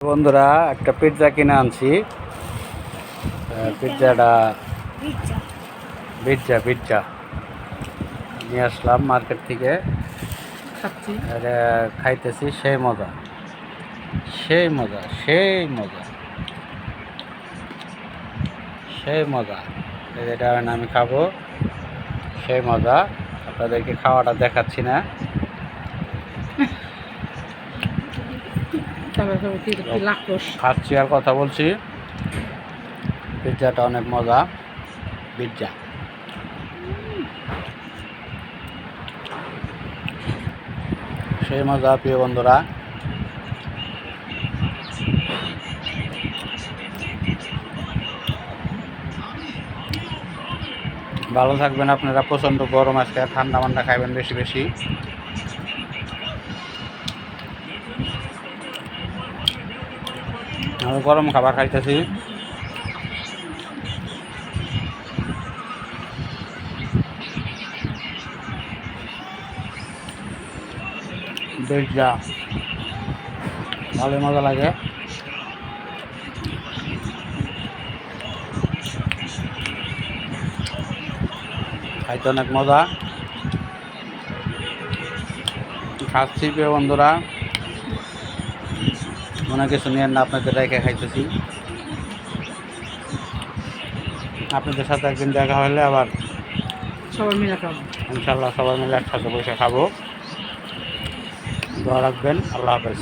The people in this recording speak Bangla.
বন্ধুরা একটা পিৎজা কিনে আনছি। পিৎজাটা পিৎজা নিয়ে আসলাম মার্কেট থেকে। খাইতেছি, সেই মজা সেই মজা সেই মজা সেই মজা। এটা আমি খাবো, সেই মজা। আপনাদেরকে খাওয়াটা দেখাচ্ছি না, খাচ্ছি আর কথা বলছি। পিৎজাটা অনেক মজা। পিৎজা সেই মজা প্রিয় বন্ধুরা। ভালো থাকবেন আপনারা। প্রচণ্ড গরম আজকে, ঠান্ডা মান্ডা খাইবেন বেশি বেশি। আমি গরম খাবার খাইতেছি। পিৎজা ভালোই মজা লাগে। খাইতে অনেক মজা। খাচ্ছি প্রিয় বন্ধুরা, মনে কিছু নিয়ে না, আপনাদের রেখে খাইতেছি। আপনাদের সাথে একদিন দেখা হলে আবার সবাই মিলে খাবো ইনশাল্লাহ, সবাই মিলে একসাথে বসে খাবো। দোয়া রাখবেন। আল্লাহ হাফেজ।